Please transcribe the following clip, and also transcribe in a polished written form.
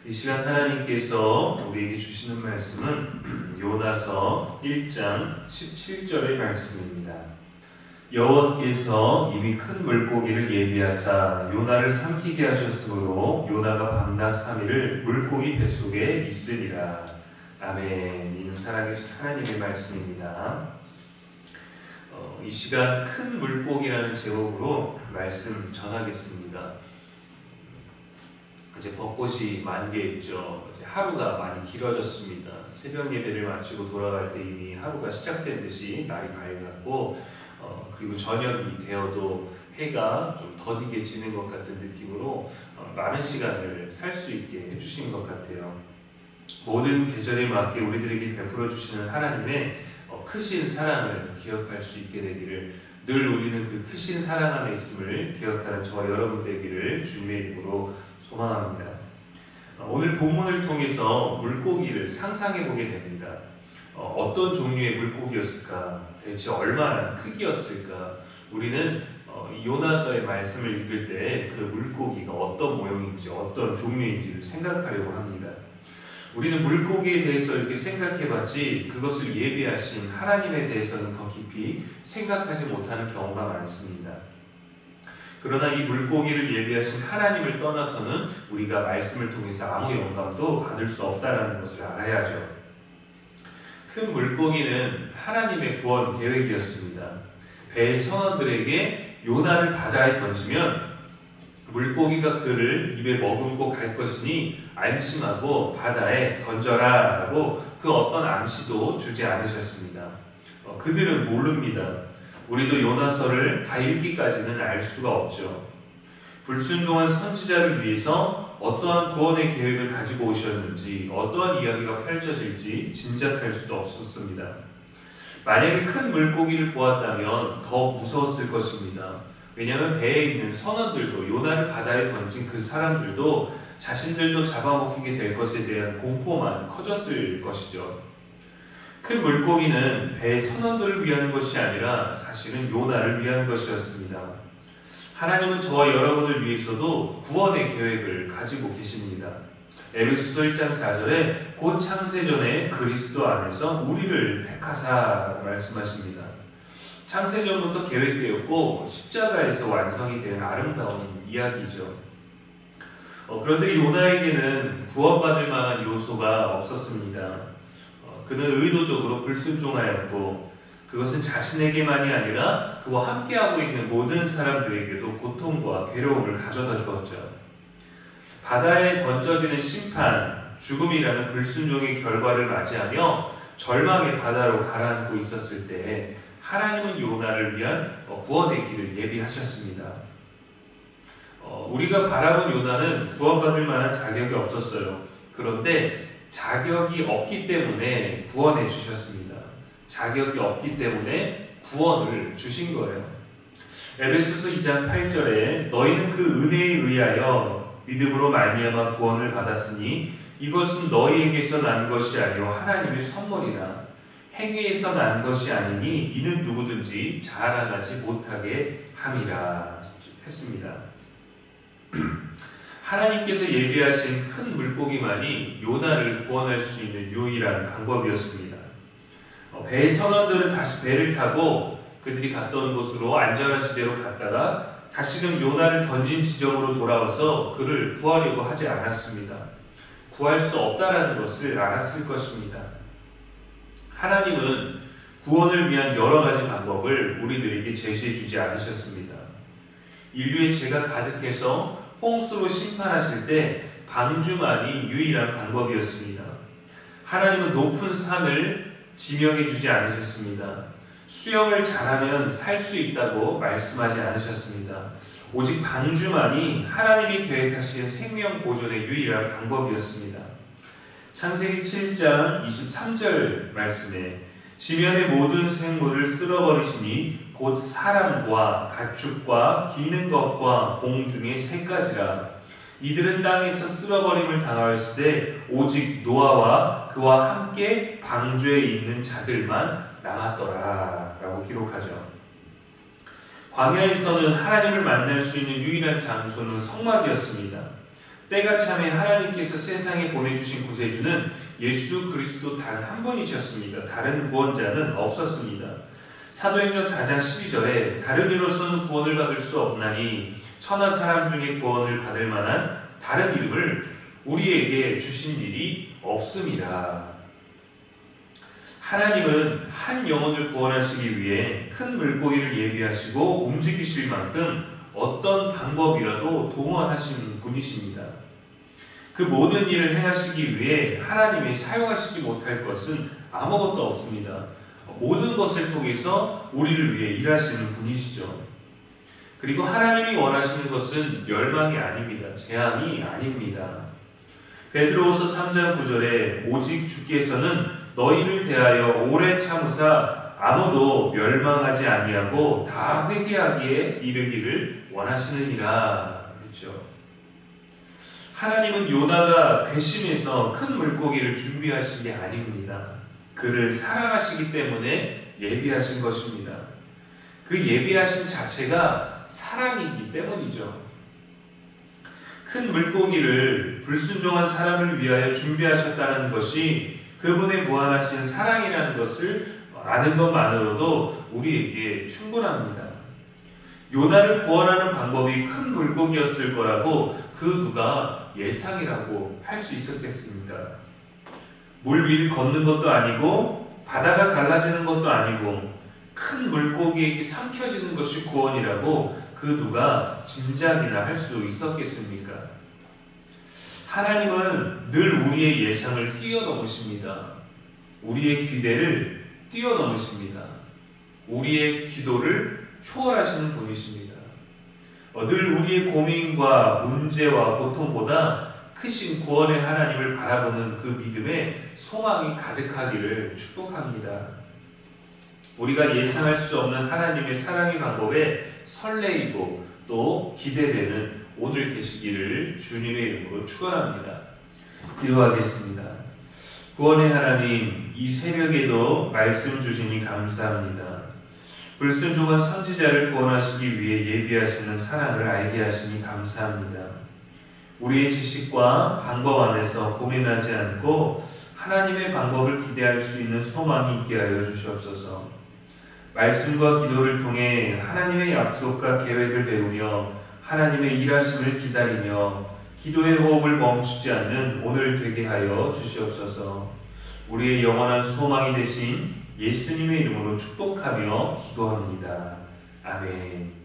이 시간 하나님께서 우리에게 주시는 말씀은 요나서 1장 17절의 말씀입니다. 여호와께서 이미 큰 물고기를 예비하사 요나를 삼키게 하셨으므로 요나가 밤낮 3일을 물고기 뱃속에 있으리라. 아멘. 이는 살아계신 하나님의 말씀입니다. 이 시간 큰 물고기라는 제목으로 말씀 전하겠습니다. 이제 벚꽃이 만개했죠. 이제 하루가 많이 길어졌습니다. 새벽 예배를 마치고 돌아갈 때 이미 하루가 시작된 듯이 날이 밝았고, 그리고 저녁이 되어도 해가 좀 더디게 지는 것 같은 느낌으로 많은 시간을 살 수 있게 해주신 것 같아요. 모든 계절에 맞게 우리들에게 베풀어 주시는 하나님의 크신 사랑을 기억할 수 있게 되기를, 늘 우리는 그 크신 사랑 안에 있음을 기억하는 저와 여러분 되기를 주님의 이름으로 소망합니다. 오늘 본문을 통해서 물고기를 상상해 보게 됩니다. 어떤 종류의 물고기였을까? 대체 얼마나 크기였을까? 우리는 요나서의 말씀을 읽을 때 그 물고기가 어떤 모형인지 어떤 종류인지를 생각하려고 합니다. 우리는 물고기에 대해서 이렇게 생각해봤지 그것을 예비하신 하나님에 대해서는 더 깊이 생각하지 못하는 경우가 많습니다. 그러나 이 물고기를 예비하신 하나님을 떠나서는 우리가 말씀을 통해서 아무 영감도 받을 수 없다는 것을 알아야죠. 큰 물고기는 하나님의 구원 계획이었습니다. 배의 선원들에게 요나를 바다에 던지면 물고기가 그를 입에 머금고 갈 것이니 안심하고 바다에 던져라 라고 그 어떤 암시도 주지 않으셨습니다. 그들은 모릅니다. 우리도 요나서를 다 읽기까지는 알 수가 없죠. 불순종한 선지자를 위해서 어떠한 구원의 계획을 가지고 오셨는지, 어떠한 이야기가 펼쳐질지 짐작할 수도 없었습니다. 만약에 큰 물고기를 보았다면 더 무서웠을 것입니다. 왜냐하면 배에 있는 선원들도, 요나를 바다에 던진 그 사람들도 자신들도 잡아먹히게 될 것에 대한 공포만 커졌을 것이죠. 큰 물고기는 배의 선원들을 위한 것이 아니라 사실은 요나를 위한 것이었습니다. 하나님은 저와 여러분을 위해서도 구원의 계획을 가지고 계십니다. 에베소서 1장 4절에 곧 창세전에 그리스도 안에서 우리를 택하사 말씀하십니다. 창세전부터 계획되었고 십자가에서 완성이 된 아름다운 이야기죠. 그런데 요나에게는 구원받을 만한 요소가 없었습니다. 그는 의도적으로 불순종하였고 그것은 자신에게만이 아니라 그와 함께하고 있는 모든 사람들에게도 고통과 괴로움을 가져다 주었죠. 바다에 던져지는 심판, 죽음이라는 불순종의 결과를 맞이하며 절망의 바다로 가라앉고 있었을 때 하나님은 요나를 위한 구원의 길을 예비하셨습니다. 우리가 바라본 요나는 구원받을 만한 자격이 없었어요. 그런데 자격이 없기 때문에 구원해 주셨습니다. 자격이 없기 때문에 구원을 주신 거예요. 에베소서 2장 8절에 너희는 그 은혜에 의하여 믿음으로 말미암아 구원을 받았으니 이것은 너희에게서 난 것이 아니요 하나님의 선물이라. 행위에서 난 것이 아니니 이는 누구든지 자랑하지 못하게 함이라 했습니다. 하나님께서 예비하신 큰 물고기만이 요나를 구원할 수 있는 유일한 방법이었습니다. 배의 선원들은 다시 배를 타고 그들이 갔던 곳으로 안전한 지대로 갔다가 다시금 요나를 던진 지점으로 돌아와서 그를 구하려고 하지 않았습니다. 구할 수 없다라는 것을 알았을 것입니다. 하나님은 구원을 위한 여러 가지 방법을 우리들에게 제시해 주지 않으셨습니다. 인류의 죄가 가득해서 홍수로 심판하실 때 방주만이 유일한 방법이었습니다. 하나님은 높은 산을 지명해 주지 않으셨습니다. 수영을 잘하면 살 수 있다고 말씀하지 않으셨습니다. 오직 방주만이 하나님이 계획하신 생명 보존의 유일한 방법이었습니다. 창세기 7장 23절 말씀에 지면의 모든 생물을 쓸어버리시니 곧 사람과 가축과 기는 것과 공중의 새까지라. 이들은 땅에서 쓸어버림을 당하였을 때 오직 노아와 그와 함께 방주에 있는 자들만 남았더라 라고 기록하죠. 광야에서는 하나님을 만날 수 있는 유일한 장소는 성막이었습니다. 때가 참에 하나님께서 세상에 보내주신 구세주는 예수 그리스도 단 한 분이셨습니다. 다른 구원자는 없었습니다. 사도행전 4장 12절에 다른 이로서는 구원을 받을 수 없나니 천하 사람 중에 구원을 받을 만한 다른 이름을 우리에게 주신 일이 없습니다. 하나님은 한 영혼을 구원하시기 위해 큰 물고기를 예비하시고 움직이실 만큼 어떤 방법이라도 동원하시는 분이십니다. 그 모든 일을 행하시기 위해 하나님이 사용하시지 못할 것은 아무것도 없습니다. 모든 것을 통해서 우리를 위해 일하시는 분이시죠. 그리고 하나님이 원하시는 것은 멸망이 아닙니다. 재앙이 아닙니다. 베드로후서 3장 9절에 오직 주께서는 너희를 대하여 오래 참으사 아무도 멸망하지 아니하고 다 회개하기에 이르기를 원하시느니라 그랬죠. 하나님은 요나가 괘씸해서 큰 물고기를 준비하신 게 아닙니다. 그를 사랑하시기 때문에 예비하신 것입니다. 그 예비하신 자체가 사랑이기 때문이죠. 큰 물고기를 불순종한 사람을 위하여 준비하셨다는 것이 그분의 무한하신 사랑이라는 것을 아는 것만으로도 우리에게 충분합니다. 요나를 구원하는 방법이 큰 물고기였을 거라고 그 누가 예상이라고 할 수 있었겠습니다. 물 위를 걷는 것도 아니고 바다가 갈라지는 것도 아니고 큰 물고기에게 삼켜지는 것이 구원이라고 그 누가 짐작이나 할 수 있었겠습니까? 하나님은 늘 우리의 예상을 뛰어넘으십니다. 우리의 기대를 뛰어넘으십니다. 우리의 기도를 초월하시는 분이십니다. 늘 우리의 고민과 문제와 고통보다 크신 구원의 하나님을 바라보는 그 믿음에 소망이 가득하기를 축복합니다. 우리가 예상할 수 없는 하나님의 사랑의 방법에 설레이고 또 기대되는 오늘 되시기를 주님의 이름으로 축원합니다. 기도하겠습니다. 구원의 하나님, 이 새벽에도 말씀 주시니 감사합니다. 불순종한 선지자를 구원하시기 위해 예비하시는 사랑을 알게 하시니 감사합니다. 우리의 지식과 방법 안에서 고민하지 않고 하나님의 방법을 기대할 수 있는 소망이 있게 하여 주시옵소서. 말씀과 기도를 통해 하나님의 약속과 계획을 배우며 하나님의 일하심을 기다리며 기도의 호흡을 멈추지 않는 오늘 되게 하여 주시옵소서. 우리의 영원한 소망이 되신 예수님의 이름으로 축복하며 기도합니다. 아멘.